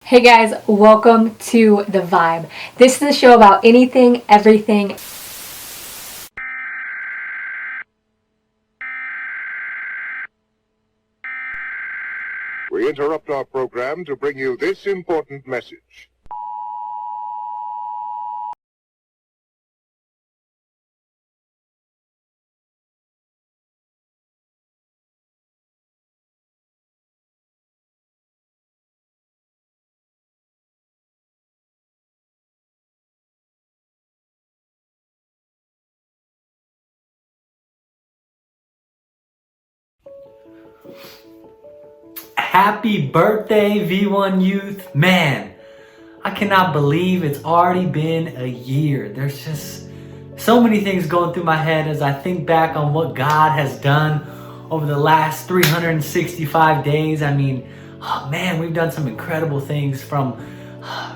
Hey guys, welcome to The Vibe. This is a show about anything, everything. We interrupt our program to bring you this important message. Happy birthday, V1 Youth. Man, I cannot believe it's already been a year. There's just so many things going through my head as I think back on what God has done over the last 365 days. I mean, oh man, we've done some incredible things from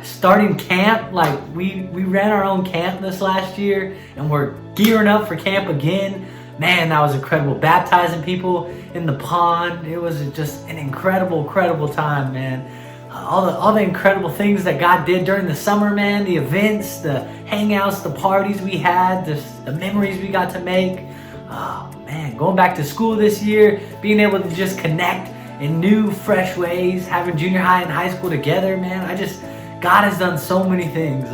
starting camp. Like we ran our own camp this last year and we're gearing up for camp again. Man, that was incredible. Baptizing people in the pond. It was just an incredible time, man. All the incredible things that God did during the summer, man. The events, the hangouts, the parties we had, the memories we got to make. Oh, man, going back to school this year, being able to just connect in new, fresh ways, having junior high and high school together, man. God has done so many things.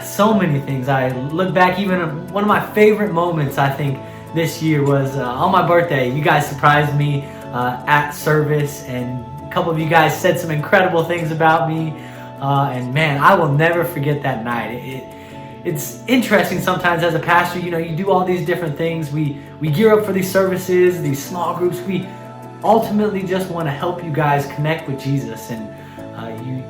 So many things. I look back, even one of my favorite moments, I think, this year was on my birthday. You guys surprised me at service, and a couple of you guys said some incredible things about me. And man, I will never forget that night. It's interesting sometimes as a pastor, you do all these different things. We gear up for these services, these small groups. We ultimately just want to help you guys connect with Jesus. And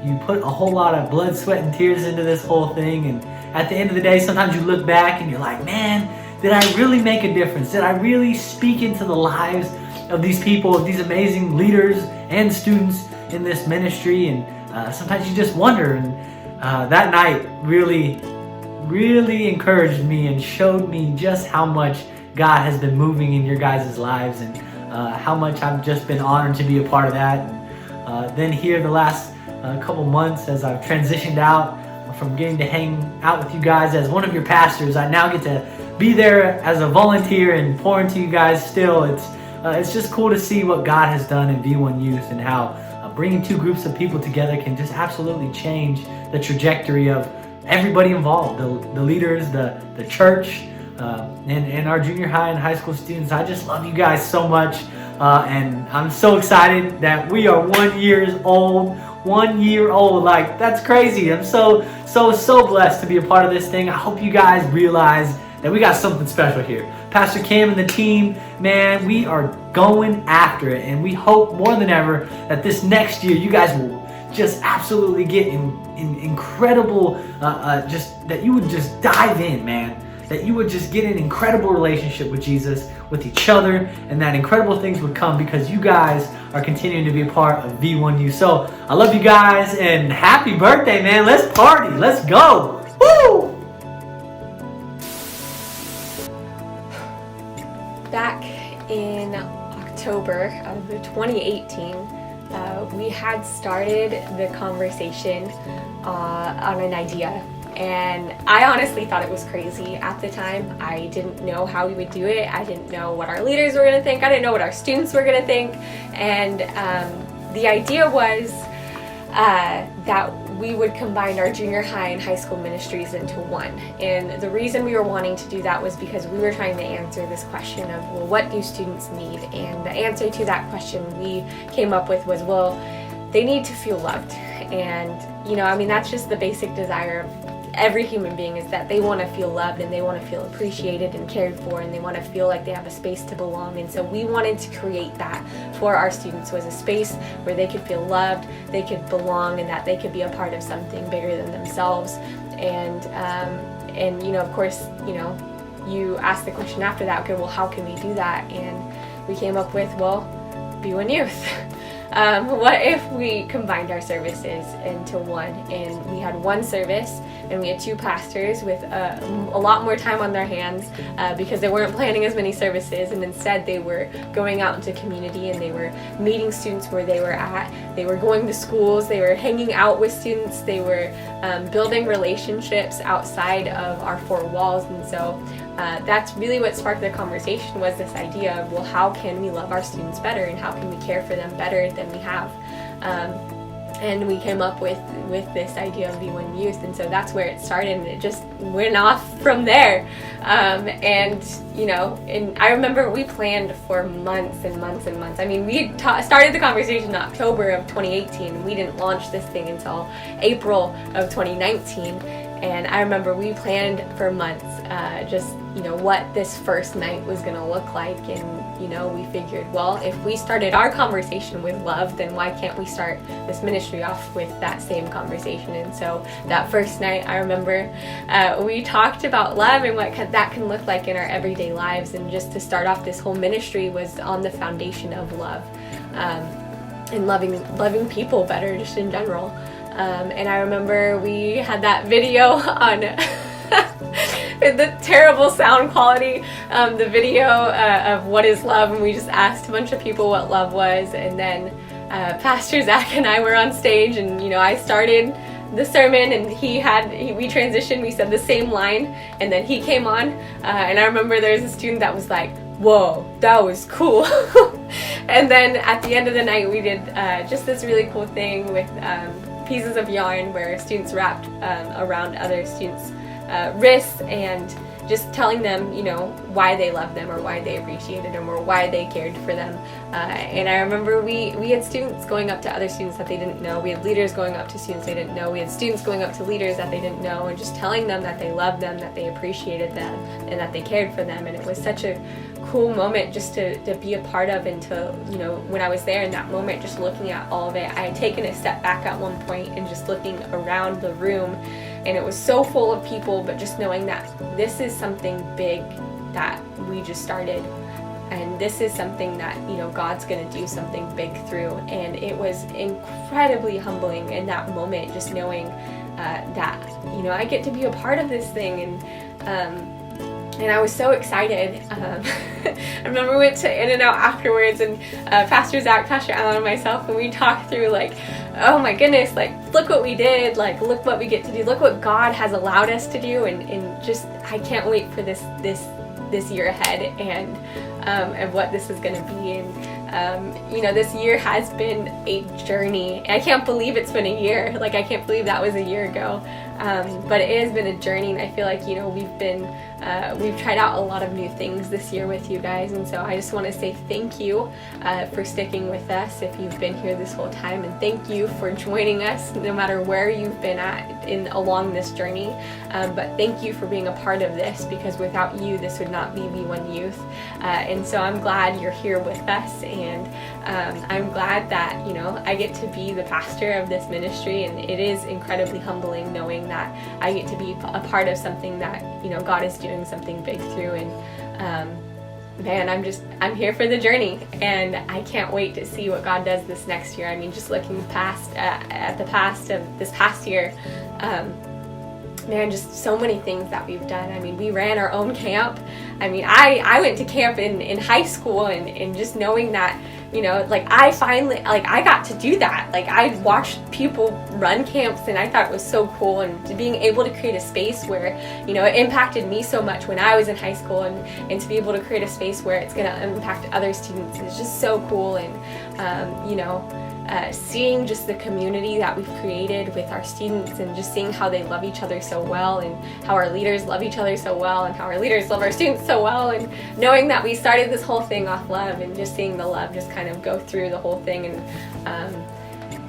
you put a whole lot of blood, sweat, and tears into this whole thing. And at the end of the day, sometimes you look back and you're like, man, did I really make a difference? Did I really speak into the lives of these people, of these amazing leaders and students in this ministry? And sometimes you just wonder. And that night really encouraged me and showed me just how much God has been moving in your guys' lives, and how much I've just been honored to be a part of that. And then here the last couple months, as I've transitioned out from getting to hang out with you guys as one of your pastors, I now get to be there as a volunteer and pour into you guys still. It's just cool to see what God has done in V1 Youth, and how bringing two groups of people together can just absolutely change the trajectory of everybody involved, the leaders, the church, and our junior high and high school students. I just love you guys so much, and I'm so excited that we are 1 year old. 1 year old, like that's crazy. I'm so blessed to be a part of this thing. I hope you guys realize that we got something special here. Pastor Cam and the team, man, we are going after it, and we hope more than ever that this next year you guys will just absolutely get in incredible, just that you would just dive in, man. That you would just get an incredible relationship with Jesus, with each other, and that incredible things would come because you guys are continuing to be a part of V1U. So I love you guys, and happy birthday, man. Let's party. Let's go. Woo! Back in October of 2018, we had started the conversation on an idea. And I honestly thought it was crazy at the time. I didn't know how we would do it. I didn't know what our leaders were going to think. I didn't know what our students were going to think. And the idea was that we would combine our junior high and high school ministries into one. And the reason we were wanting to do that was because we were trying to answer this question of, well, what do students need? And the answer to that question we came up with was, well, they need to feel loved. And, that's just the basic desire of every human being, is that they want to feel loved, and they want to feel appreciated and cared for, and they want to feel like they have a space to belong. And so we wanted to create that for our students, was a space where they could feel loved, they could belong, and that they could be a part of something bigger than themselves. And of course, you ask the question after that, okay, well, how can we do that? And we came up with, well, V1 Youth. what if we combined our services into one, and we had one service and we had two pastors with a lot more time on their hands because they weren't planning as many services, and instead they were going out into community and they were meeting students where they were at. They were going to schools, they were hanging out with students, they were building relationships outside of our four walls. And so that's really what sparked the conversation, was this idea of, well, how can we love our students better, and how can we care for them better than we have? And we came up with this idea of V1 Youth, and so that's where it started, and it just went off from there. And I remember we planned for months and months and months. I mean, we started the conversation in October of 2018, and we didn't launch this thing until April of 2019. And I remember we planned for months, what this first night was going to look like. And, we figured, well, if we started our conversation with love, then why can't we start this ministry off with that same conversation? And so that first night, I remember we talked about love and what that can look like in our everyday lives. And just to start off this whole ministry was on the foundation of love, and loving people better just in general. And I remember we had that video on the terrible sound quality, the video of what is love, and we just asked a bunch of people what love was. And then Pastor Zach and I were on stage, and I started the sermon, and we transitioned, we said the same line, and then he came on, and I remember there was a student that was like, whoa, that was cool. And then at the end of the night, we did just this really cool thing with pieces of yarn where students wrapped around other students' wrists, and just telling them, why they loved them, or why they appreciated them, or why they cared for them. And I remember we had students going up to other students that they didn't know. We had leaders going up to students they didn't know. We had students going up to leaders that they didn't know, and just telling them that they loved them, that they appreciated them, and that they cared for them. And it was such a cool moment just to be a part of, and to, when I was there in that moment, just looking at all of it. I had taken a step back at one point and just looking around the room, and it was so full of people, but just knowing that this is something big that we just started, and this is something that God's gonna do something big through. And it was incredibly humbling in that moment, just knowing that I get to be a part of this thing. And I was so excited. I remember we went to In-N-Out afterwards, and Pastor Zach, Pastor Allen, and myself, and we talked through, like, oh my goodness, like, look what we did, like, look what we get to do, look what God has allowed us to do, and just, I can't wait for this year ahead, and what this is going to be. And this year has been a journey. I can't believe it's been a year. Like, I can't believe that was a year ago. But it has been a journey, and I feel like we've tried out a lot of new things this year with you guys, and so I just want to say thank you for sticking with us if you've been here this whole time, and thank you for joining us no matter where you've been at along this journey. But thank you for being a part of this, because without you, this would not be V1 Youth. And so I'm glad you're here with us, and I'm glad that I get to be the pastor of this ministry, and it is incredibly humbling knowing that I get to be a part of something that God is doing something big through. And man, I'm here for the journey, and I can't wait to see what God does this next year. I mean, just looking past at the past of this past year, man, just so many things that we've done. I mean, we ran our own camp. I mean, I went to camp in high school, and just knowing that, I got to do that. Like, I watched people run camps, and I thought it was so cool, and being able to create a space where, it impacted me so much when I was in high school, and to be able to create a space where it's going to impact other students is just so cool. And, seeing just the community that we've created with our students, and just seeing how they love each other so well, and how our leaders love each other so well, and how our leaders love our students so well, and knowing that we started this whole thing off love, and just seeing the love just kind of go through the whole thing. And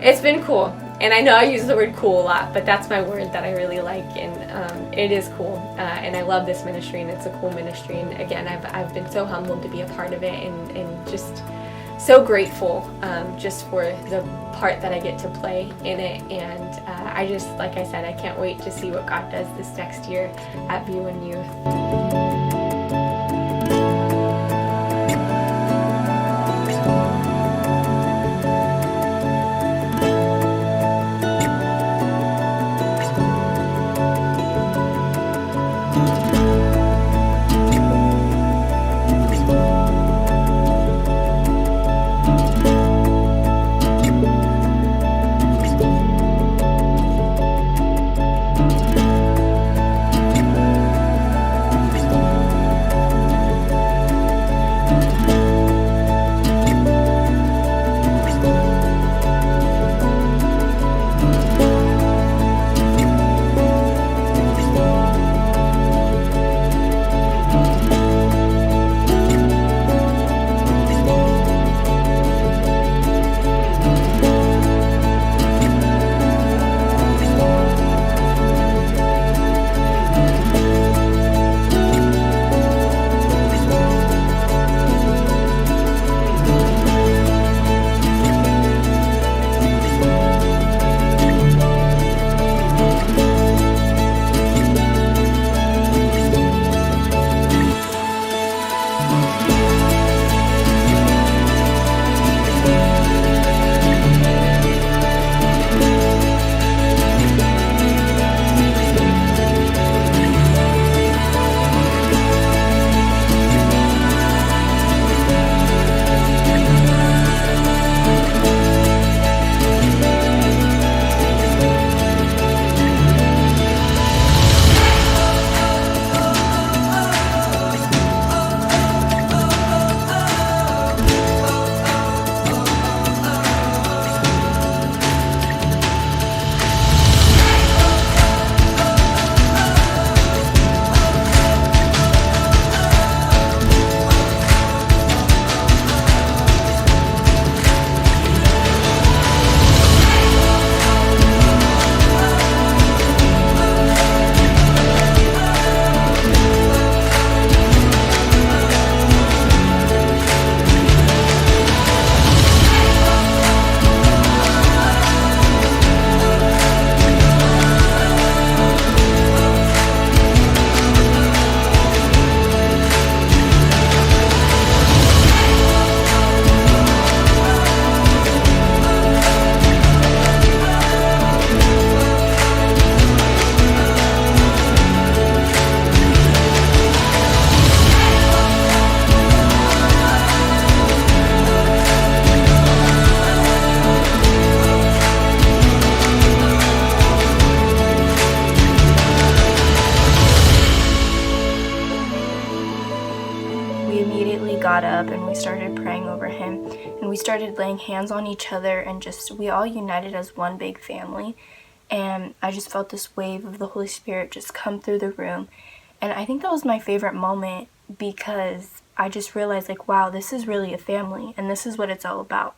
it's been cool. And I know I use the word cool a lot, but that's my word that I really like, and it is cool. And I love this ministry, and it's a cool ministry. And again, I've been so humbled to be a part of it, and just so grateful just for the part that I get to play in it. And I just, like I said, I can't wait to see what God does this next year at V1 Youth. got up and we started praying over him, and we started laying hands on each other, and just we all united as one big family. And I just felt this wave of the Holy Spirit just come through the room. And I think that was my favorite moment, because I just realized, like, wow, this is really a family, and this is what it's all about.